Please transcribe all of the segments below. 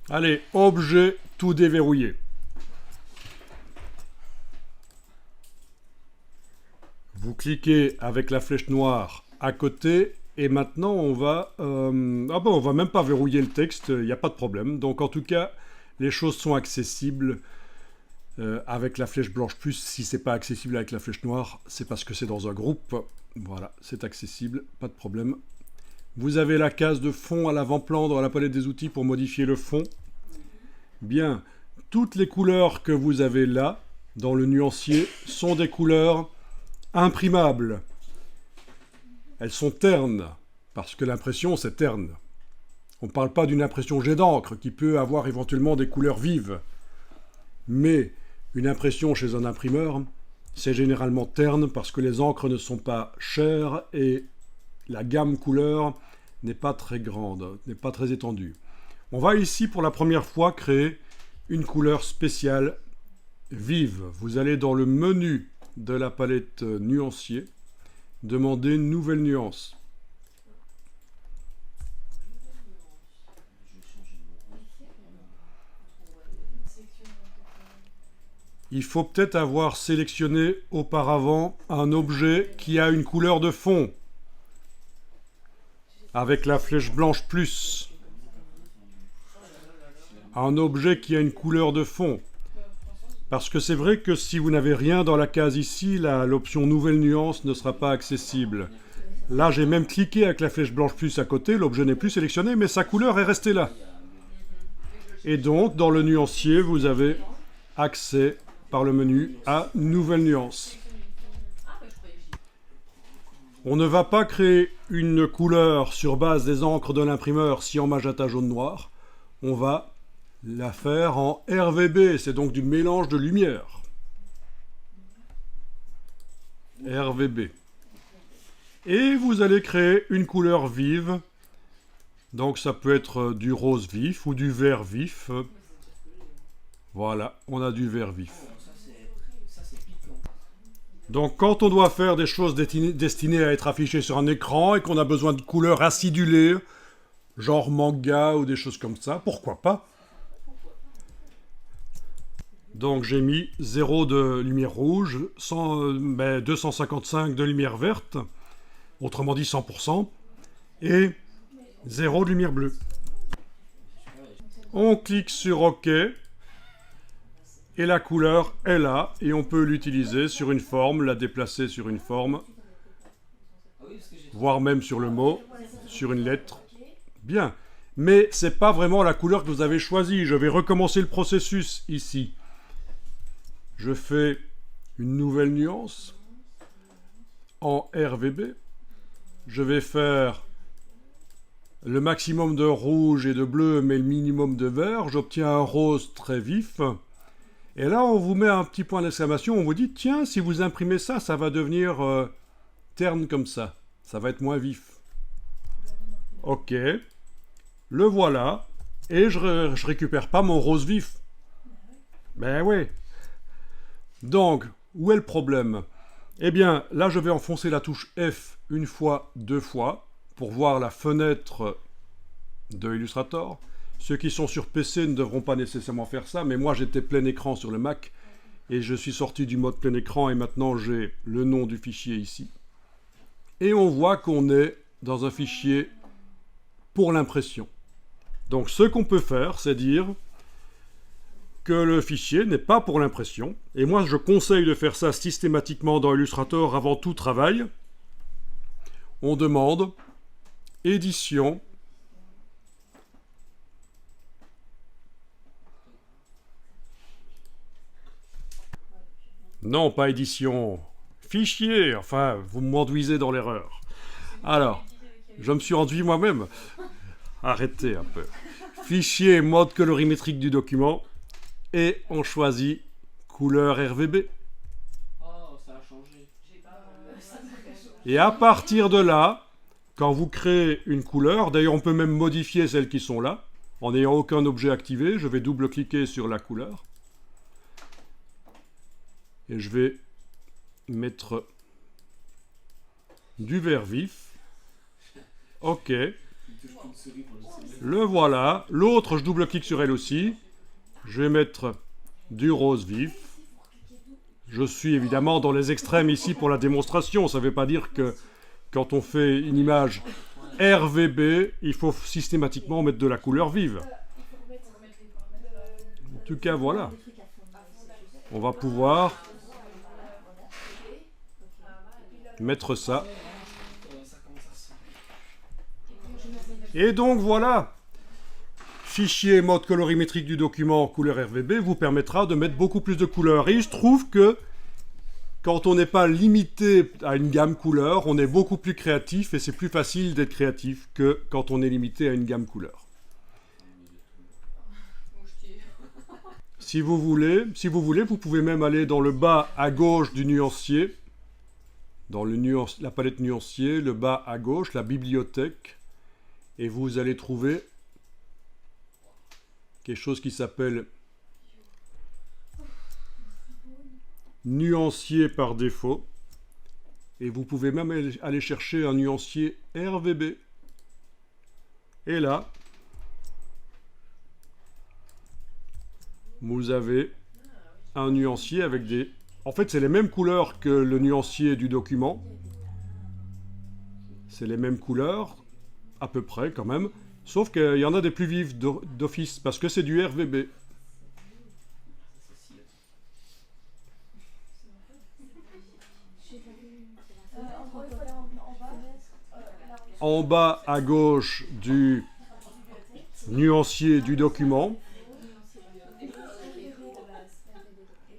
Allez, objet tout déverrouillé. Vous cliquez avec la flèche noire à côté et maintenant on va... on va même pas verrouiller le texte, il n'y a pas de problème. Donc en tout cas, les choses sont accessibles avec la flèche blanche plus. Si c'est pas accessible avec la flèche noire, c'est parce que c'est dans un groupe. Voilà, c'est accessible, pas de problème. Vous avez la case de fond à l'avant-plan dans la palette des outils pour modifier le fond. Bien, toutes les couleurs que vous avez là, dans le nuancier, sont des couleurs imprimables. Elles sont ternes, parce que l'impression, c'est terne. On ne parle pas d'une impression jet d'encre, qui peut avoir éventuellement des couleurs vives. Mais une impression chez un imprimeur, c'est généralement terne, parce que les encres ne sont pas chères et la gamme couleur n'est pas très grande, n'est pas très étendue. On va ici, pour la première fois, créer une couleur spéciale vive. Vous allez dans le menu de la palette nuancier, demander nouvelle nuance. Il faut peut-être avoir sélectionné auparavant un objet qui a une couleur de fond, avec la flèche blanche plus. Un objet qui a une couleur de fond. Parce que c'est vrai que si vous n'avez rien dans la case ici, l'option nouvelle nuance ne sera pas accessible. Là, j'ai même cliqué avec la flèche blanche plus à côté, l'objet n'est plus sélectionné, mais sa couleur est restée là. Et donc, dans le nuancier, vous avez accès par le menu à nouvelle nuance. On ne va pas créer une couleur sur base des encres de l'imprimeur cyan, magenta, jaune, noir. On va la faire en RVB, c'est donc du mélange de lumière. RVB. Et vous allez créer une couleur vive. Donc ça peut être du rose vif ou du vert vif. Voilà, on a du vert vif. Donc quand on doit faire des choses destinées à être affichées sur un écran et qu'on a besoin de couleurs acidulées, genre manga ou des choses comme ça, pourquoi pas? Donc j'ai mis 0 de lumière rouge, 255 de lumière verte, autrement dit 100%, et 0 de lumière bleue. On clique sur OK, et la couleur est là, et on peut l'utiliser sur une forme, la déplacer sur une forme, voire même sur le mot, sur une lettre. Bien, mais c'est pas vraiment la couleur que vous avez choisie. Je vais recommencer le processus ici. Je fais une nouvelle nuance en RVB. Je vais faire le maximum de rouge et de bleu, mais le minimum de vert. J'obtiens un rose très vif. Et là, on vous met un petit point d'exclamation. On vous dit, tiens, si vous imprimez ça, ça va devenir terne comme ça. Ça va être moins vif. OK. Le voilà. Et je récupère pas mon rose vif. Ben oui. Donc, où est le problème? Eh bien, là, je vais enfoncer la touche F une fois, deux fois, pour voir la fenêtre de Illustrator. Ceux qui sont sur PC ne devront pas nécessairement faire ça, mais moi, j'étais plein écran sur le Mac, et je suis sorti du mode plein écran, et maintenant, j'ai le nom du fichier ici. Et on voit qu'on est dans un fichier pour l'impression. Donc, ce qu'on peut faire, c'est dire que le fichier n'est pas pour l'impression. Et moi, je conseille de faire ça systématiquement dans Illustrator avant tout travail. On demande édition. Non, pas édition. Fichier. Enfin, vous m'enduisez dans l'erreur. Alors, je me suis enduit moi-même. Arrêtez un peu. Fichier, mode colorimétrique du document. Et on choisit couleur RVB. Oh, ça a changé. Et à partir de là, quand vous créez une couleur, d'ailleurs on peut même modifier celles qui sont là, en n'ayant aucun objet activé, je vais double-cliquer sur la couleur. Et je vais mettre du vert vif. OK. Le voilà. L'autre, je double-clique sur elle aussi. Je vais mettre du rose vif. Je suis évidemment dans les extrêmes ici pour la démonstration. Ça ne veut pas dire que quand on fait une image RVB, il faut systématiquement mettre de la couleur vive. En tout cas, voilà. On va pouvoir mettre ça. Et donc voilà. Fichier mode colorimétrique du document couleur RVB vous permettra de mettre beaucoup plus de couleurs. Et je trouve que quand on n'est pas limité à une gamme couleur, on est beaucoup plus créatif et c'est plus facile d'être créatif que quand on est limité à une gamme couleur. Si vous voulez, vous pouvez même aller dans le bas à gauche du nuancier, dans la palette nuancier, le bas à gauche, la bibliothèque, et vous allez trouver quelque chose qui s'appelle nuancier par défaut. Et vous pouvez même aller chercher un nuancier RVB. Et là, vous avez un nuancier avec des... En fait, c'est les mêmes couleurs que le nuancier du document. C'est les mêmes couleurs, à peu près quand même. Sauf qu'il y en a des plus vives d'office, parce que c'est du RVB. En bas à gauche du nuancier du document.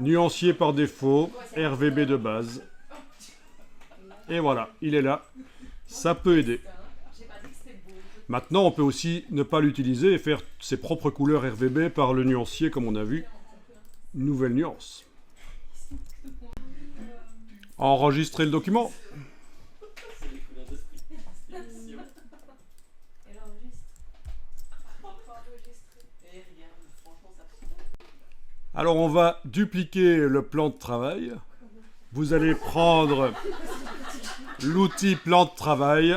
Nuancier par défaut, RVB de base. Et voilà, il est là. Ça peut aider. Maintenant, on peut aussi ne pas l'utiliser et faire ses propres couleurs RVB par le nuancier, comme on a vu. Nouvelle nuance. Enregistrer le document. Alors, on va dupliquer le plan de travail. Vous allez prendre l'outil plan de travail.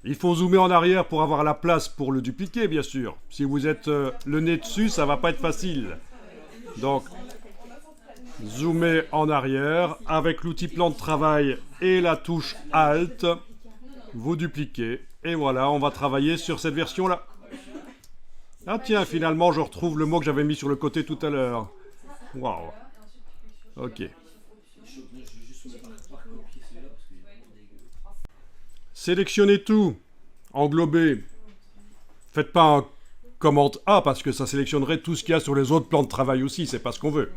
Il faut zoomer en arrière pour avoir la place pour le dupliquer, bien sûr. Si vous êtes le nez dessus, ça ne va pas être facile. Donc, zoomez en arrière. Avec l'outil plan de travail et la touche Alt, vous dupliquez. Et voilà, on va travailler sur cette version-là. Ah tiens, finalement, je retrouve le mot que j'avais mis sur le côté tout à l'heure. Waouh. Ok. Sélectionnez tout. Englobez. Faites pas un commande A parce que ça sélectionnerait tout ce qu'il y a sur les autres plans de travail aussi. C'est pas ce qu'on veut.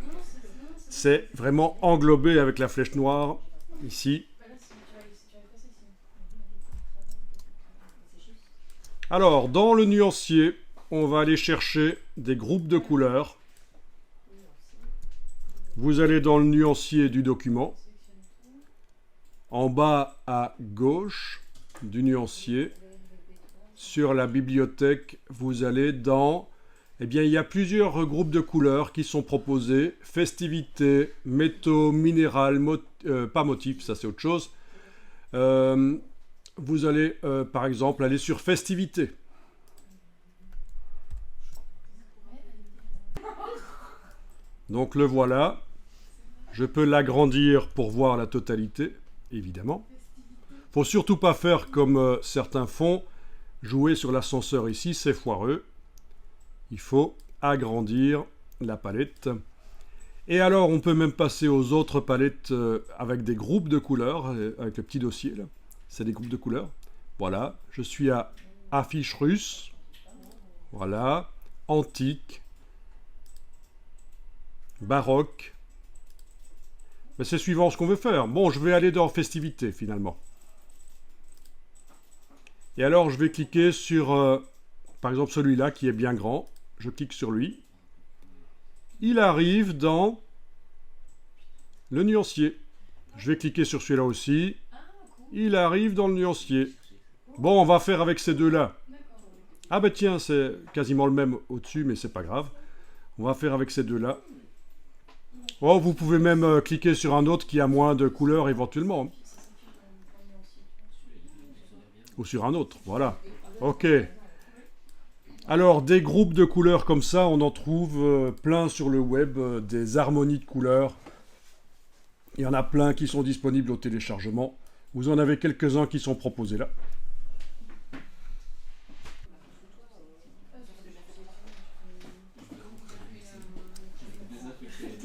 C'est vraiment englober avec la flèche noire ici. Alors, dans le nuancier, on va aller chercher des groupes de couleurs. Vous allez dans le nuancier du document. En bas à gauche du nuancier, sur la bibliothèque, vous allez dans... Eh bien, il y a plusieurs groupes de couleurs qui sont proposés. Festivités, métaux, minéral, pas motif, ça c'est autre chose. Vous allez, par exemple, aller sur Festivités. Donc le voilà. Je peux l'agrandir pour voir la totalité, évidemment. Faut surtout pas faire comme certains font, jouer sur l'ascenseur ici, c'est foireux. Il faut agrandir la palette. Et alors, on peut même passer aux autres palettes avec des groupes de couleurs, avec le petit dossier là. C'est des groupes de couleurs. Voilà, je suis à affiche russe. Voilà, antique, baroque. Mais c'est suivant ce qu'on veut faire. Bon, je vais aller dans Festivités, finalement. Et alors, je vais cliquer sur, par exemple, celui-là, qui est bien grand. Je clique sur lui. Il arrive dans le nuancier. Je vais cliquer sur celui-là aussi. Il arrive dans le nuancier. Bon, on va faire avec ces deux-là. Ah ben tiens, c'est quasiment le même au-dessus, mais c'est pas grave. On va faire avec ces deux-là. Oh, vous pouvez même cliquer sur un autre qui a moins de couleurs éventuellement. ou sur un autre. Voilà. Ok. Alors, des groupes de couleurs comme ça, on en trouve plein sur le web, des harmonies de couleurs. Il y en a plein qui sont disponibles au téléchargement. Vous en avez quelques-uns qui sont proposés là.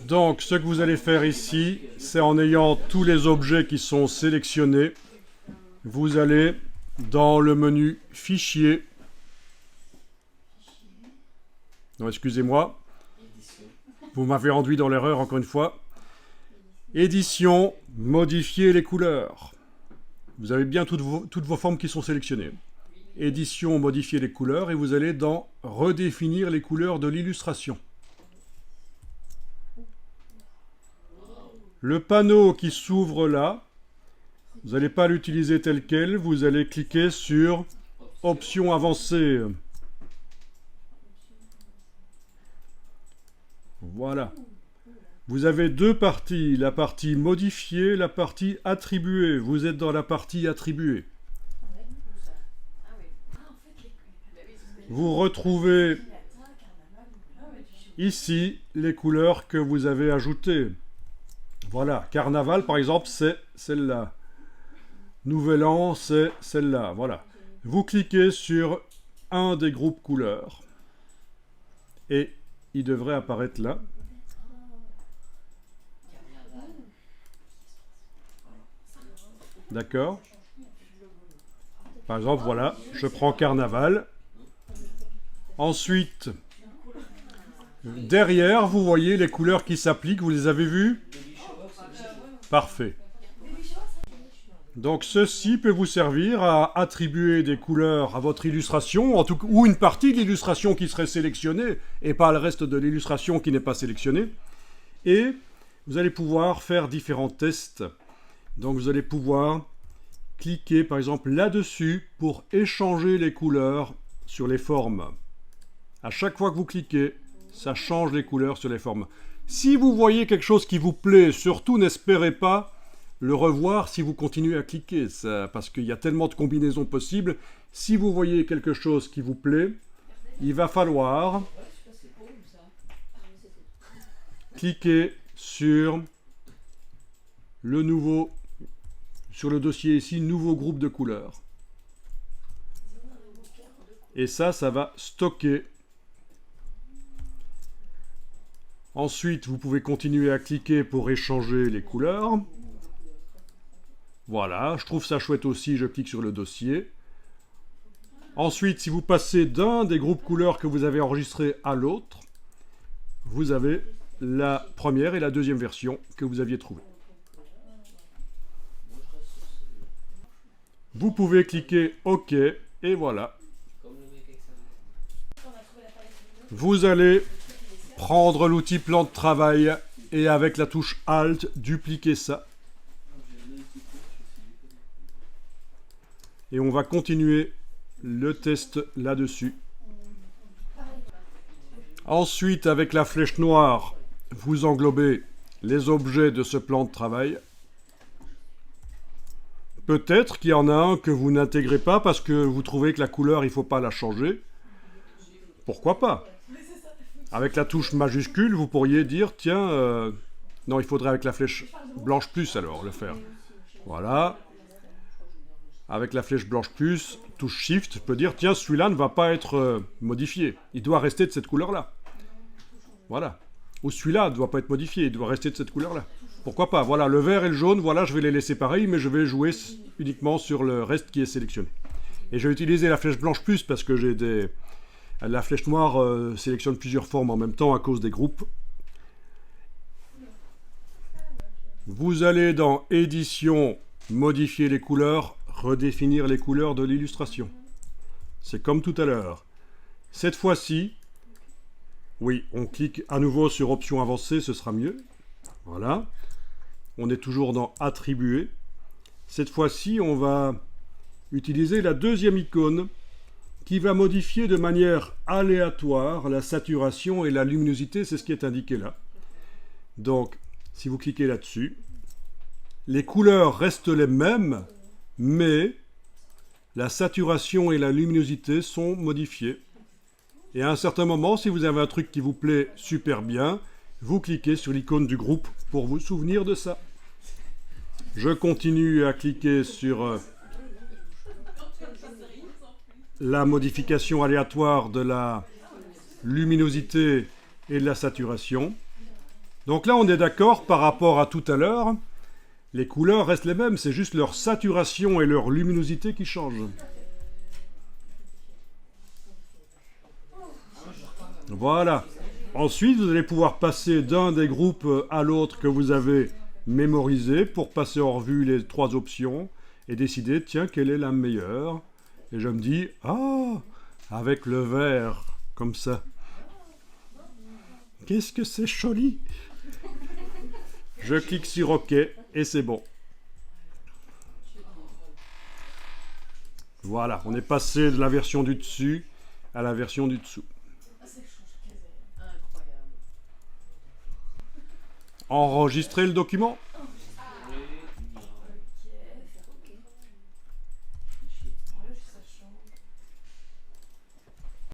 Donc, ce que vous allez faire ici, c'est en ayant tous les objets qui sont sélectionnés, vous allez dans le menu Fichier. Non, excusez-moi. Vous m'avez enduit dans l'erreur encore une fois. Édition, modifier les couleurs. Vous avez bien toutes vos formes qui sont sélectionnées. Édition, modifier les couleurs et vous allez dans redéfinir les couleurs de l'illustration. Le panneau qui s'ouvre là, vous n'allez pas l'utiliser tel quel, vous allez cliquer sur Options avancées. Voilà. Vous avez deux parties, la partie modifiée, la partie attribuée. Vous êtes dans la partie attribuée. Vous retrouvez ici les couleurs que vous avez ajoutées. Voilà, Carnaval par exemple, c'est celle-là. Nouvel An, c'est celle-là. Voilà. Vous cliquez sur un des groupes couleurs et il devrait apparaître là. D'accord? Par exemple, voilà, je prends Carnaval. Ensuite, derrière, vous voyez les couleurs qui s'appliquent. Vous les avez vues? Parfait. Donc, ceci peut vous servir à attribuer des couleurs à votre illustration, en tout cas, ou une partie de l'illustration qui serait sélectionnée, et pas le reste de l'illustration qui n'est pas sélectionnée. Et vous allez pouvoir faire différents tests. Donc, vous allez pouvoir cliquer, par exemple, là-dessus pour échanger les couleurs sur les formes. À chaque fois que vous cliquez, ça change les couleurs sur les formes. Si vous voyez quelque chose qui vous plaît, surtout n'espérez pas le revoir si vous continuez à cliquer, parce qu'il y a tellement de combinaisons possibles. Si vous voyez quelque chose qui vous plaît, il va falloir cliquer sur le dossier ici, nouveau groupe de couleurs. Et ça va stocker. Ensuite, vous pouvez continuer à cliquer pour échanger les couleurs. Voilà, je trouve ça chouette aussi, je clique sur le dossier. Ensuite, si vous passez d'un des groupes couleurs que vous avez enregistré à l'autre, vous avez la première et la deuxième version que vous aviez trouvées. Vous pouvez cliquer OK et voilà. Vous allez prendre l'outil plan de travail et avec la touche Alt, dupliquer ça. Et on va continuer le test là-dessus. Ensuite, avec la flèche noire, vous englobez les objets de ce plan de travail. Peut-être qu'il y en a un que vous n'intégrez pas parce que vous trouvez que la couleur, il ne faut pas la changer. Pourquoi pas? Avec la touche majuscule, vous pourriez dire, tiens, non, il faudrait avec la flèche blanche plus alors le faire. Voilà. Avec la flèche blanche plus, touche Shift, je peux dire, tiens, celui-là ne va pas être modifié. Il doit rester de cette couleur-là. Voilà. Ou celui-là ne doit pas être modifié, il doit rester de cette couleur-là. Pourquoi pas? Voilà, le vert et le jaune, voilà, je vais les laisser pareil, mais je vais jouer uniquement sur le reste qui est sélectionné. Et je vais utiliser la flèche blanche plus parce que j'ai des... La flèche noire sélectionne plusieurs formes en même temps à cause des groupes. Vous allez dans Édition, modifier les couleurs, redéfinir les couleurs de l'illustration. C'est comme tout à l'heure. Cette fois-ci, oui, on clique à nouveau sur Options avancées, ce sera mieux. Voilà. On est toujours dans Attribuer. Cette fois-ci, on va utiliser la deuxième icône qui va modifier de manière aléatoire la saturation et la luminosité, c'est ce qui est indiqué là. Donc, si vous cliquez là-dessus, les couleurs restent les mêmes, mais la saturation et la luminosité sont modifiées. Et à un certain moment, si vous avez un truc qui vous plaît super bien, vous cliquez sur l'icône du groupe pour vous souvenir de ça. Je continue à cliquer sur la modification aléatoire de la luminosité et de la saturation. Donc là, on est d'accord par rapport à tout à l'heure. Les couleurs restent les mêmes, c'est juste leur saturation et leur luminosité qui changent. Voilà. Ensuite, vous allez pouvoir passer d'un des groupes à l'autre que vous avez mémorisé pour passer en revue les 3 options et décider, tiens, quelle est la meilleure. Et je me dis, ah, avec le vert, comme ça. Qu'est-ce que c'est joli! Je clique sur OK et c'est bon. Voilà, on est passé de la version du dessus à la version du dessous. Enregistrer le document.